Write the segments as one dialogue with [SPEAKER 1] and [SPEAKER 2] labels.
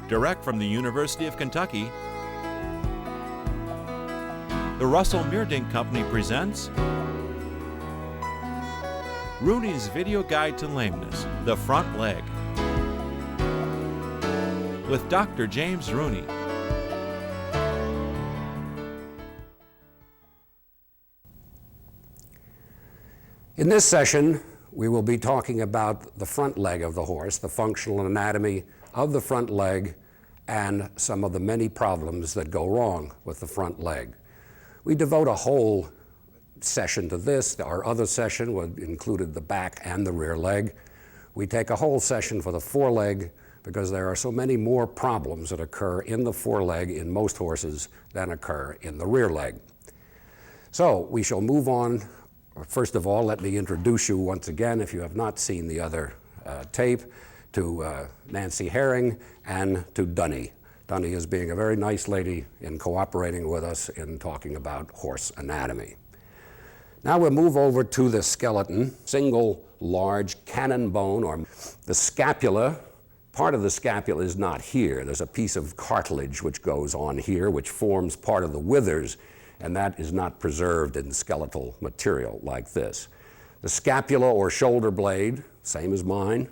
[SPEAKER 1] Direct from the University of Kentucky, the Russell Meerdink Company presents Rooney's Video Guide to Lameness, The Front Leg, with Dr. James Rooney.
[SPEAKER 2] In this session, we will be talking about the front leg of the horse, the functional anatomy of the front leg, and some of the many problems that go wrong with the front leg. We devote a whole session to this. Our other session included the back and the rear leg. We take a whole session for the foreleg because there are so many more problems that occur in the foreleg in most horses than occur in the rear leg. So we shall move on. First of all, let me introduce you once again, if you have not seen the other tape, to Nancy Herring and to Dunny. Dunny is being a very nice lady in cooperating with us in talking about horse anatomy. Now we'll move over to the skeleton, single large cannon bone, or the scapula. Part of the scapula is not here. There's a piece of cartilage which goes on here, which forms part of the withers, and that is not preserved in skeletal material like this. The scapula or shoulder blade, same as mine.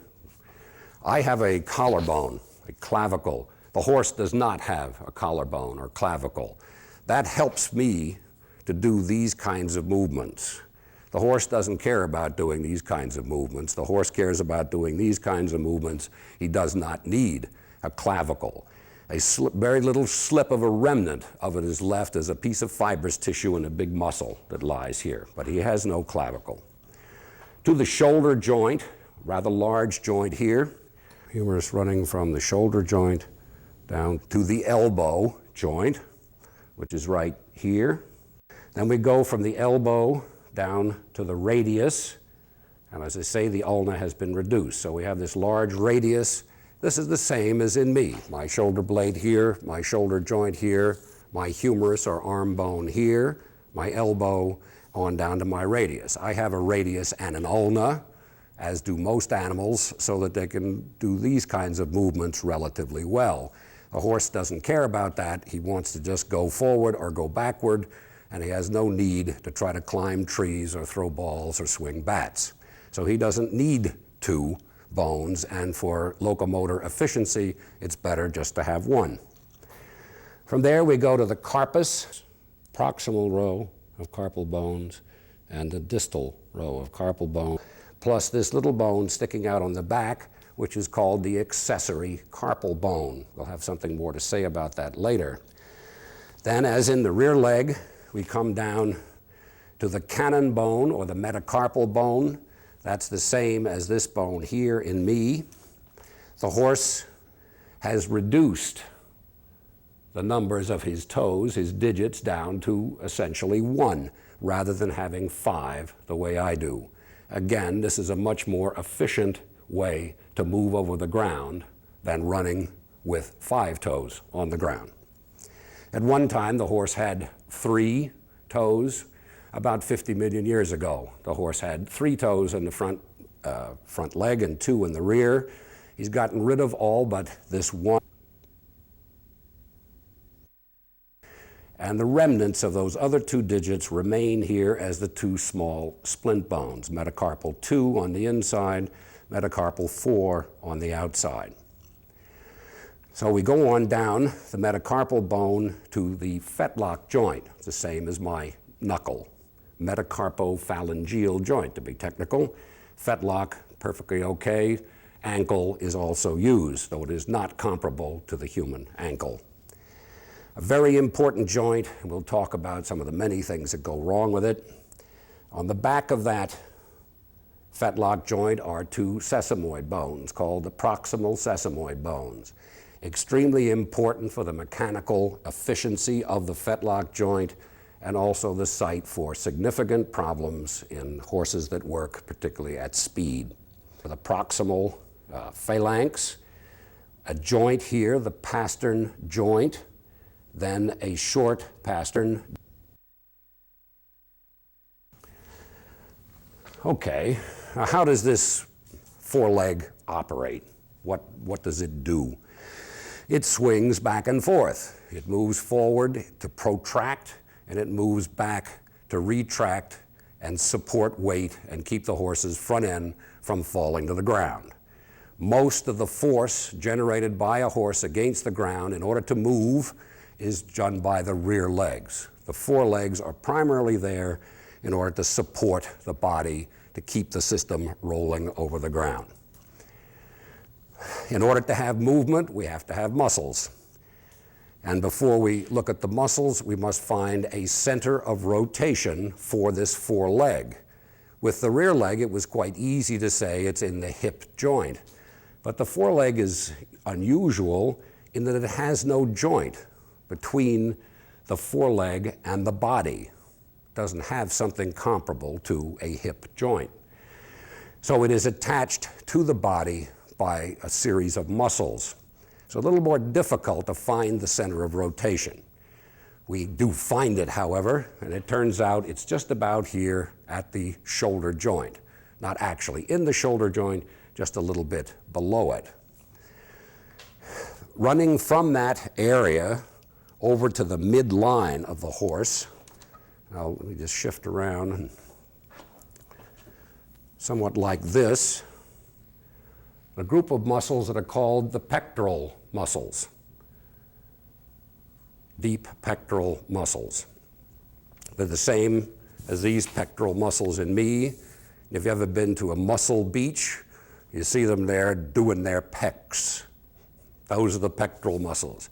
[SPEAKER 2] I have a collarbone, a clavicle. The horse does not have a collarbone or clavicle. That helps me to do these kinds of movements. The horse doesn't care about doing these kinds of movements. The horse cares about doing these kinds of movements. He does not need a clavicle. A very little slip of a remnant of it is left as a piece of fibrous tissue and a big muscle that lies here, but he has no clavicle. To the shoulder joint, rather large joint here, humerus running from the shoulder joint down to the elbow joint, which is right here. Then we go from the elbow down to the radius, and as I say, the ulna has been reduced. So we have this large radius. This is the same as in me. My shoulder blade here, my shoulder joint here, my humerus or arm bone here, my elbow on down to my radius. I have a radius and an ulna, as do most animals, so that they can do these kinds of movements relatively well. A horse doesn't care about that. He wants to just go forward or go backward, and he has no need to try to climb trees or throw balls or swing bats. So he doesn't need two bones, and for locomotor efficiency, it's better just to have one. From there, we go to the carpus, proximal row of carpal bones, and the distal row of carpal bone, plus this little bone sticking out on the back, which is called the accessory carpal bone. We'll have something more to say about that later. Then, as in the rear leg, we come down to the cannon bone or the metacarpal bone. That's the same as this bone here in me. The horse has reduced the numbers of his toes, his digits, down to essentially 1, rather than having 5 the way I do. Again, this is a much more efficient way to move over the ground than running with 5 toes on the ground. At one time, the horse had 3 toes. About 50 million years ago, the horse had 3 toes in the front leg and 2 in the rear. He's gotten rid of all but this one. And the remnants of those other 2 digits remain here as the 2 small splint bones, metacarpal 2 on the inside, metacarpal 4 on the outside. So we go on down the metacarpal bone to the fetlock joint. It's the same as my knuckle. Metacarpophalangeal joint, to be technical. Fetlock, perfectly okay. Ankle is also used, though it is not comparable to the human ankle. A very important joint, and we'll talk about some of the many things that go wrong with it. On the back of that fetlock joint are 2 sesamoid bones called the proximal sesamoid bones. Extremely important for the mechanical efficiency of the fetlock joint, and also the site for significant problems in horses that work, particularly at speed. The proximal phalanx, a joint here, the pastern joint, then a short pastern. Okay, now how does this foreleg operate? What does it do? it swings back and forth. It moves forward to protract, and it moves back to retract and support weight and keep the horse's front end from falling to the ground. Most of the force generated by a horse against the ground in order to move is done by the rear legs. The forelegs are primarily there in order to support the body to keep the system rolling over the ground. In order to have movement, we have to have muscles. And before we look at the muscles, we must find a center of rotation for this foreleg. With the rear leg, it was quite easy to say it's in the hip joint. But the foreleg is unusual in that it has no joint between the foreleg and the body. It doesn't have something comparable to a hip joint. So it is attached to the body by a series of muscles. It's a little more difficult to find the center of rotation. We do find it, however, and it turns out it's just about here at the shoulder joint. Not actually in the shoulder joint, just a little bit below it. Running from that area over to the midline of the horse, now let me just shift around, somewhat like this, a group of muscles that are called the pectoral muscles, deep pectoral muscles. They're the same as these pectoral muscles in me. If you've ever been to a muscle beach, you see them there doing their pecs. Those are the pectoral muscles.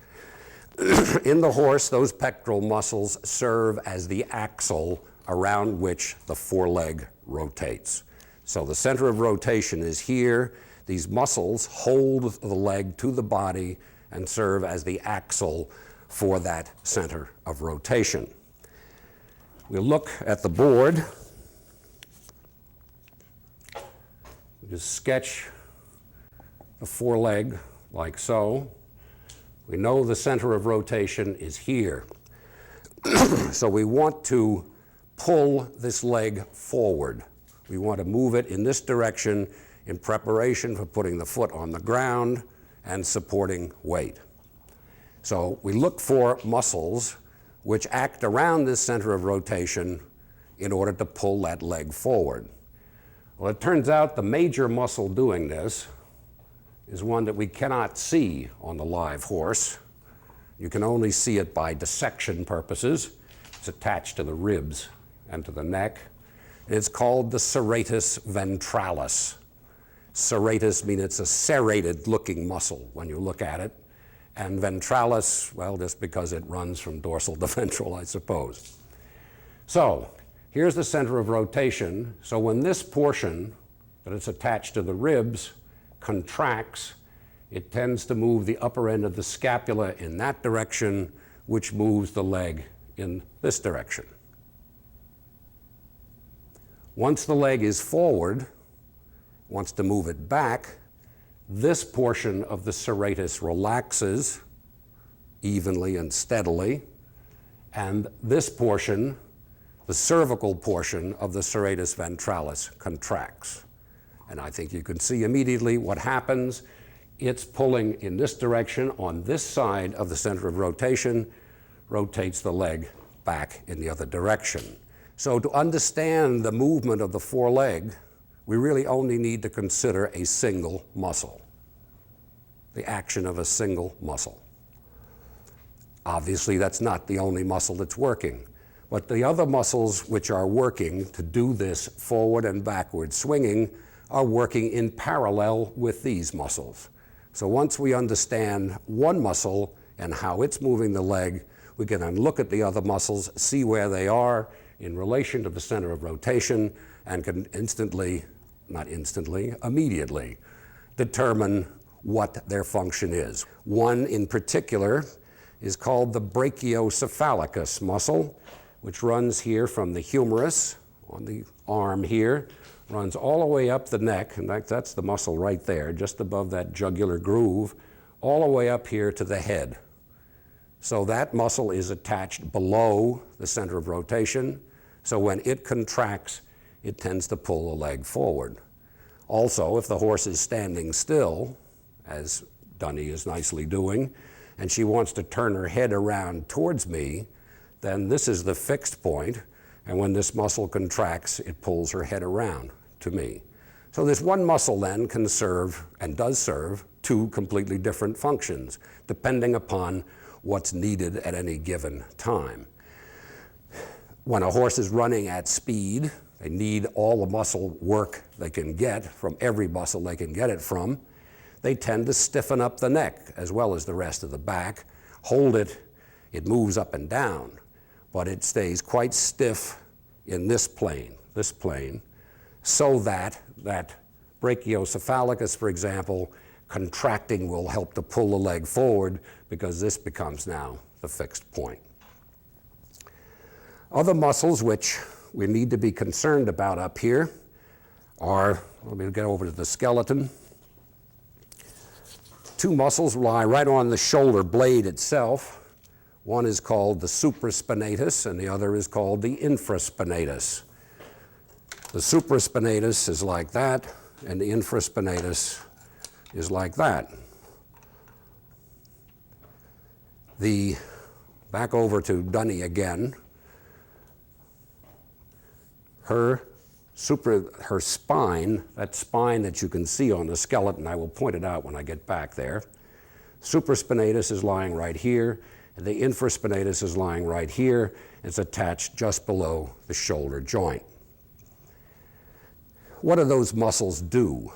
[SPEAKER 2] In the horse, those pectoral muscles serve as the axle around which the foreleg rotates. So the center of rotation is here. These muscles hold the leg to the body and serve as the axle for that center of rotation. We'll look at the board. We just sketch the foreleg like so. We know the center of rotation is here. So we want to pull this leg forward. We want to move it in this direction in preparation for putting the foot on the ground and supporting weight. So we look for muscles which act around this center of rotation in order to pull that leg forward. Well, it turns out the major muscle doing this is one that we cannot see on the live horse. You can only see it by dissection purposes. It's attached to the ribs and to the neck. It's called the serratus ventralis. Serratus means it's a serrated looking muscle when you look at it. And ventralis, well, just because it runs from dorsal to ventral, I suppose. So here's the center of rotation. So when this portion that it's attached to the ribs contracts, it tends to move the upper end of the scapula in that direction, which moves the leg in this direction. Once the leg is forward, wants to move it back, this portion of the serratus relaxes evenly and steadily, and this portion, the cervical portion of the serratus ventralis, contracts. And I think you can see immediately what happens. It's pulling in this direction on this side of the center of rotation, rotates the leg back in the other direction. So to understand the movement of the foreleg, we really only need to consider a single muscle, the action of a single muscle. Obviously, that's not the only muscle that's working, but the other muscles which are working to do this forward and backward swinging are working in parallel with these muscles. So once we understand one muscle and how it's moving the leg, we can then look at the other muscles, see where they are in relation to the center of rotation, and can immediately determine what their function is. One in particular is called the brachiocephalicus muscle, which runs here from the humerus on the arm here, runs all the way up the neck, and that's the muscle right there, just above that jugular groove, all the way up here to the head. So that muscle is attached below the center of rotation, so when it contracts, it tends to pull the leg forward. Also, if the horse is standing still, as Dunny is nicely doing, and she wants to turn her head around towards me, then this is the fixed point, and when this muscle contracts, it pulls her head around to me. So this one muscle then can serve, and does serve, two completely different functions, depending upon what's needed at any given time. When a horse is running at speed, they need all the muscle work they can get from every muscle they can get it from. They tend to stiffen up the neck as well as the rest of the back, hold it, it moves up and down, but it stays quite stiff in this plane, so that brachiocephalicus, for example, contracting will help to pull the leg forward because this becomes now the fixed point. Other muscles which we need to be concerned about up here are, let me get over to the skeleton. Two muscles lie right on the shoulder blade itself. One is called the supraspinatus and the other is called the infraspinatus. The supraspinatus is like that and the infraspinatus is like that. Back over to Dunny again. Her spine, that spine that you can see on the skeleton, I will point it out when I get back there. Supraspinatus is lying right here, and the infraspinatus is lying right here. It's attached just below the shoulder joint. What do those muscles do?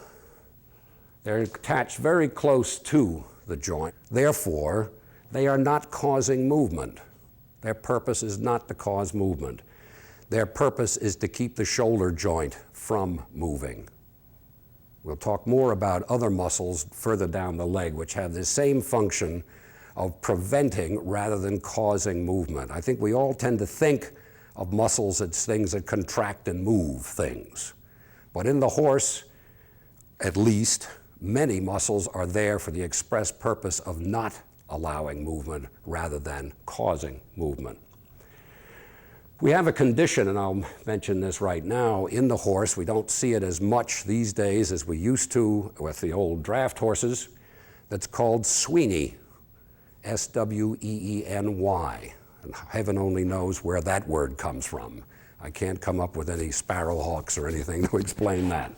[SPEAKER 2] They're attached very close to the joint. Therefore, they are not causing movement. Their purpose is not to cause movement. Their purpose is to keep the shoulder joint from moving. We'll talk more about other muscles further down the leg which have the same function of preventing rather than causing movement. I think we all tend to think of muscles as things that contract and move things. But in the horse, at least, many muscles are there for the express purpose of not allowing movement rather than causing movement. We have a condition, and I'll mention this right now, in the horse. We don't see it as much these days as we used to with the old draft horses. That's called Sweeney, S-W-E-E-N-Y. And heaven only knows where that word comes from. I can't come up with any sparrowhawks or anything to explain that.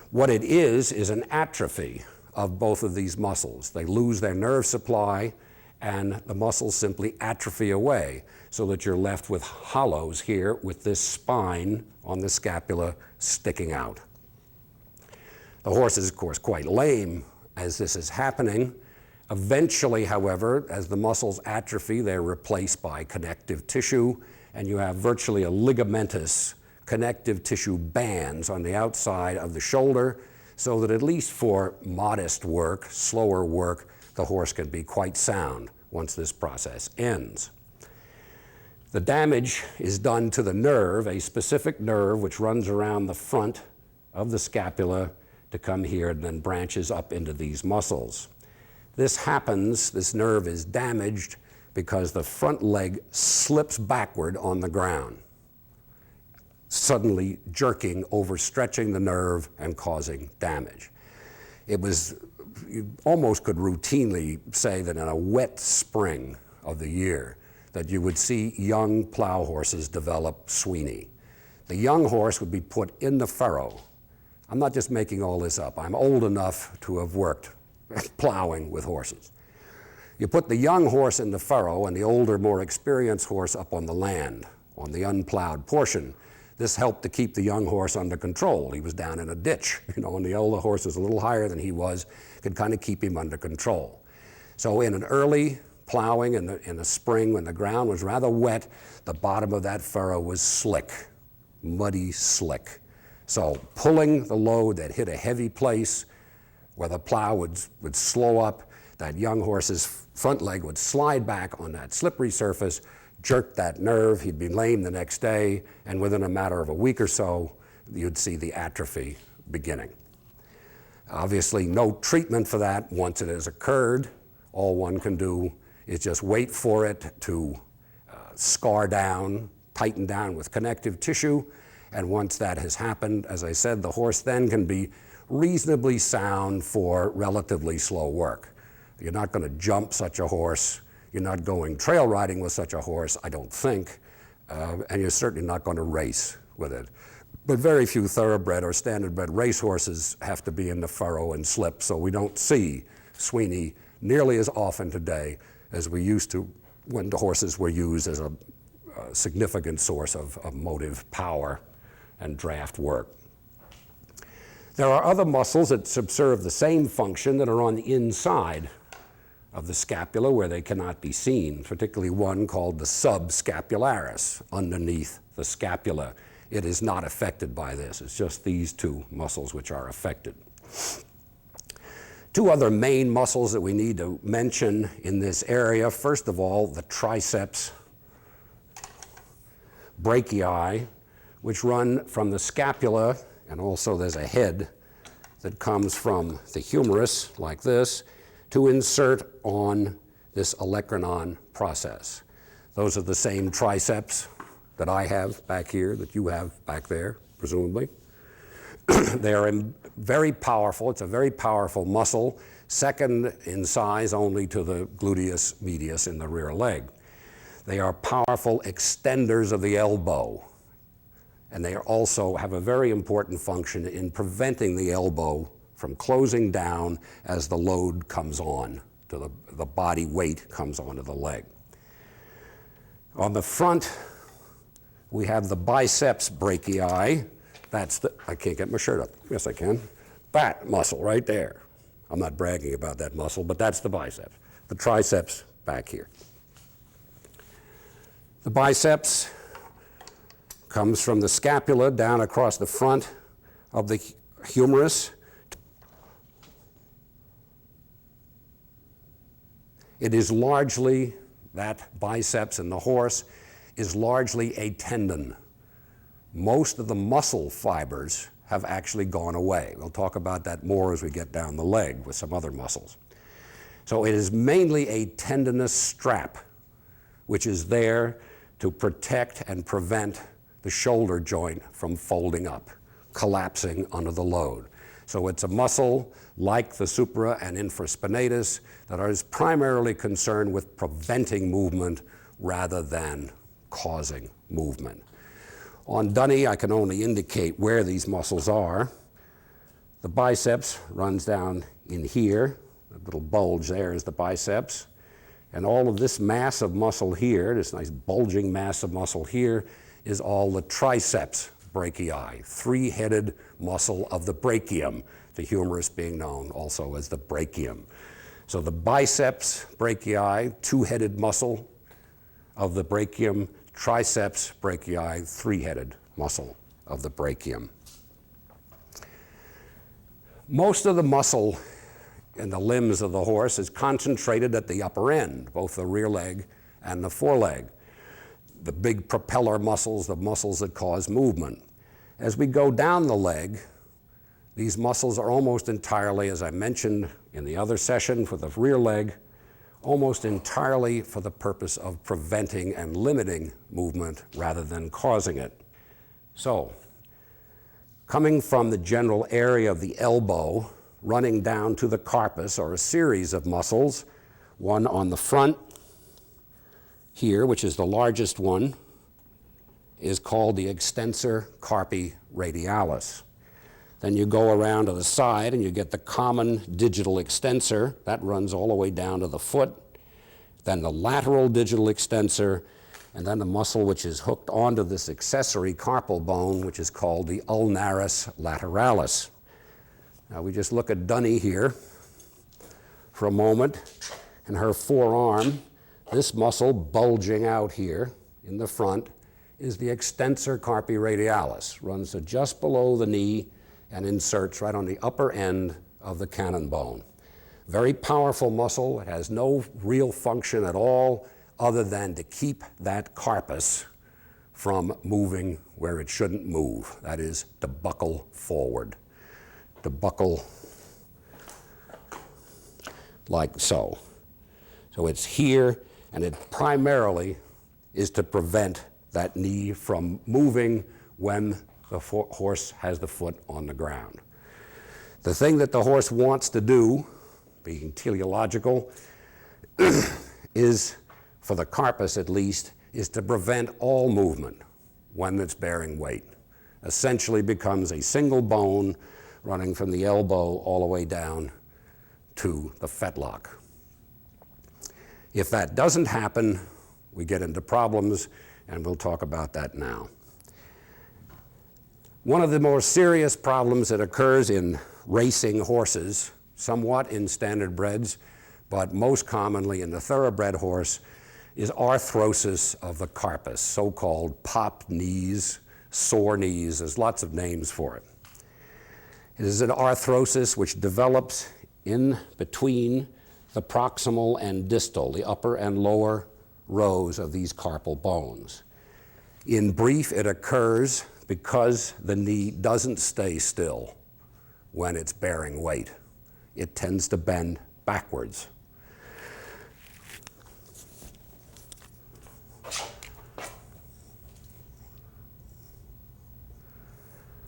[SPEAKER 2] What it is an atrophy of both of these muscles. They lose their nerve supply, and the muscles simply atrophy away, so that you're left with hollows here with this spine on the scapula sticking out. The horse is, of course, quite lame as this is happening. Eventually, however, as the muscles atrophy, they're replaced by connective tissue, and you have virtually a ligamentous connective tissue bands on the outside of the shoulder, so that at least for modest work, slower work, the horse can be quite sound once this process ends. The damage is done to the nerve, a specific nerve which runs around the front of the scapula to come here and then branches up into these muscles. This happens, this nerve is damaged because the front leg slips backward on the ground, suddenly jerking, overstretching the nerve and causing damage. You almost could routinely say that in a wet spring of the year, that you would see young plow horses develop Sweeney. The young horse would be put in the furrow. I'm not just making all this up. I'm old enough to have worked plowing with horses. You put the young horse in the furrow and the older, more experienced horse up on the land, on the unplowed portion. This helped to keep the young horse under control. He was down in a ditch, and the older horse was a little higher than he was, could kind of keep him under control. So in an early plowing in the spring when the ground was rather wet, the bottom of that furrow was slick, muddy slick. So pulling the load that hit a heavy place where the plow would slow up, that young horse's front leg would slide back on that slippery surface, jerk that nerve, he'd be lame the next day, and within a matter of a week or so, you'd see the atrophy beginning. Obviously, no treatment for that once it has occurred. All one can do is just wait for it to scar down, tighten down with connective tissue, and once that has happened, as I said, the horse then can be reasonably sound for relatively slow work. You're not going to jump such a horse. You're not going trail riding with such a horse, I don't think, and you're certainly not going to race with it. But very few thoroughbred or standardbred racehorses have to be in the furrow and slip, so we don't see Sweeney nearly as often today as we used to when the horses were used as a significant source of motive power and draft work. There are other muscles that subserve the same function that are on the inside of the scapula where they cannot be seen, particularly one called the subscapularis, underneath the scapula. It is not affected by this. It's just these two muscles which are affected. Two other main muscles that we need to mention in this area. First of all, the triceps brachii, which run from the scapula, and also there's a head that comes from the humerus, like this, to insert on this olecranon process. Those are the same triceps that I have back here, that you have back there, presumably. They are very powerful. It's a very powerful muscle, second in size only to the gluteus medius in the rear leg. They are powerful extenders of the elbow, and they also have a very important function in preventing the elbow from closing down as the load comes on, to the body weight comes onto the leg. On the front, we have the biceps brachii. That's the, I can't get my shirt up. Yes, I can. That muscle right there. I'm not bragging about that muscle, but that's the biceps. The triceps back here. The biceps comes from the scapula down across the front of the humerus. It is largely, that biceps in the horse is largely a tendon. Most of the muscle fibers have actually gone away. We'll talk about that more as we get down the leg with some other muscles. So it is mainly a tendinous strap, which is there to protect and prevent the shoulder joint from folding up, collapsing under the load. So it's a muscle like the supra and infraspinatus that is primarily concerned with preventing movement rather than causing movement. On Dunny, I can only indicate where these muscles are. The biceps runs down in here. The little bulge there is the biceps. And all of this mass of muscle here, this nice bulging mass of muscle here, is all the triceps brachii, three-headed muscle of the brachium, the humerus being known also as the brachium. So the biceps brachii, two-headed muscle of the brachium, triceps brachii, three-headed muscle of the brachium. Most of the muscle in the limbs of the horse is concentrated at the upper end, both the rear leg and the foreleg. The big propeller muscles, the muscles that cause movement. As we go down the leg, these muscles are almost entirely, as I mentioned in the other session for the rear leg, almost entirely for the purpose of preventing and limiting movement rather than causing it. So, coming from the general area of the elbow, running down to the carpus are a series of muscles, one on the front here, which is the largest one, is called the extensor carpi radialis. Then you go around to the side and you get the common digital extensor. That runs all the way down to the foot. Then the lateral digital extensor, and then the muscle which is hooked onto this accessory carpal bone, which is called the ulnaris lateralis. Now we just look at Dunny here for a moment, and her forearm, this muscle bulging out here in the front is the extensor carpi radialis, runs to just below the knee and inserts right on the upper end of the cannon bone. Very powerful muscle. It has no real function at all other than to keep that carpus from moving where it shouldn't move. That is, to buckle forward. To buckle like so. So it's here, and it primarily is to prevent that knee from moving when the horse has the foot on the ground. The thing that the horse wants to do, being teleological, is, for the carpus at least, is to prevent all movement when it's bearing weight. Essentially becomes a single bone running from the elbow all the way down to the fetlock. If that doesn't happen, we get into problems, and we'll talk about that now. One of the more serious problems that occurs in racing horses, somewhat in standardbreds, but most commonly in the thoroughbred horse, is arthrosis of the carpus, so-called popped knees, sore knees. There's lots of names for it. It is an arthrosis which develops in between the proximal and distal, the upper and lower rows of these carpal bones. In brief, it occurs because the knee doesn't stay still when it's bearing weight. It tends to bend backwards.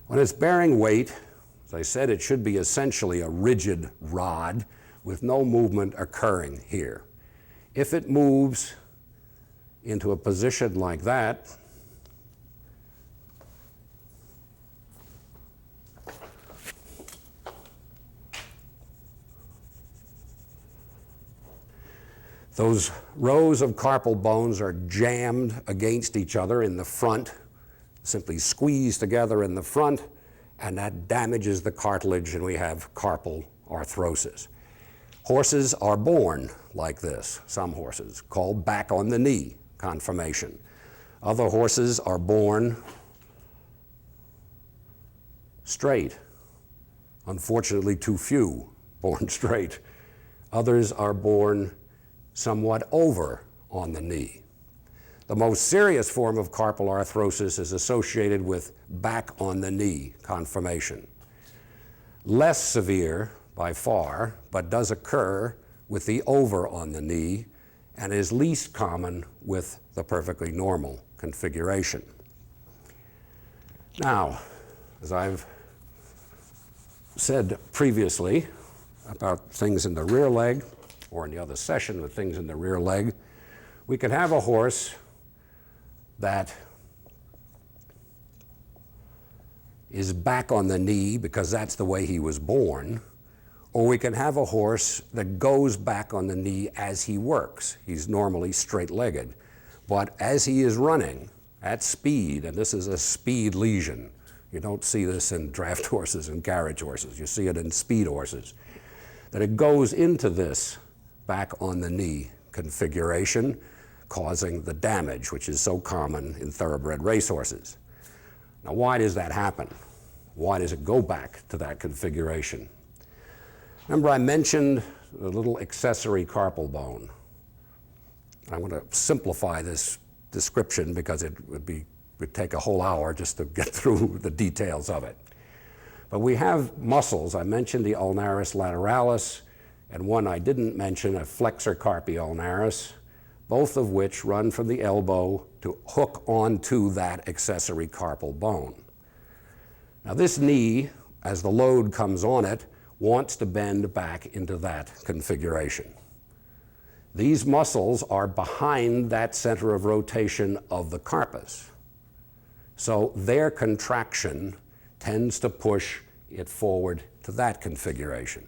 [SPEAKER 2] When it's bearing weight, as I said, it should be essentially a rigid rod with no movement occurring here. If it moves into a position like that, those rows of carpal bones are jammed against each other in the front, simply squeezed together in the front, and that damages the cartilage, and we have carpal arthrosis. Horses are born like this, some horses, called back on the knee conformation. Other horses are born straight. Unfortunately, too few born straight. Others are born somewhat over on the knee. The most serious form of carpal arthrosis is associated with back on the knee conformation. Less severe by far, but does occur with the over on the knee and is least common with the perfectly normal configuration. Now, as I've said previously about things in the rear leg, or in the other session with things in the rear leg, we could have a horse that is back on the knee because that's the way he was born, or we can have a horse that goes back on the knee as he works. He's normally straight-legged, but as he is running at speed, and this is a speed lesion, you don't see this in draft horses and carriage horses, you see it in speed horses, that it goes into this back on the knee configuration, causing the damage, which is so common in thoroughbred racehorses. Now, why does that happen? Why does it go back to that configuration? Remember I mentioned the little accessory carpal bone. I'm going to simplify this description because it would take a whole hour just to get through the details of it. But we have muscles. I mentioned the ulnaris lateralis, and one I didn't mention, a flexor carpi ulnaris, both of which run from the elbow to hook onto that accessory carpal bone. Now this knee, as the load comes on it, wants to bend back into that configuration. These muscles are behind that center of rotation of the carpus. So their contraction tends to push it forward to that configuration.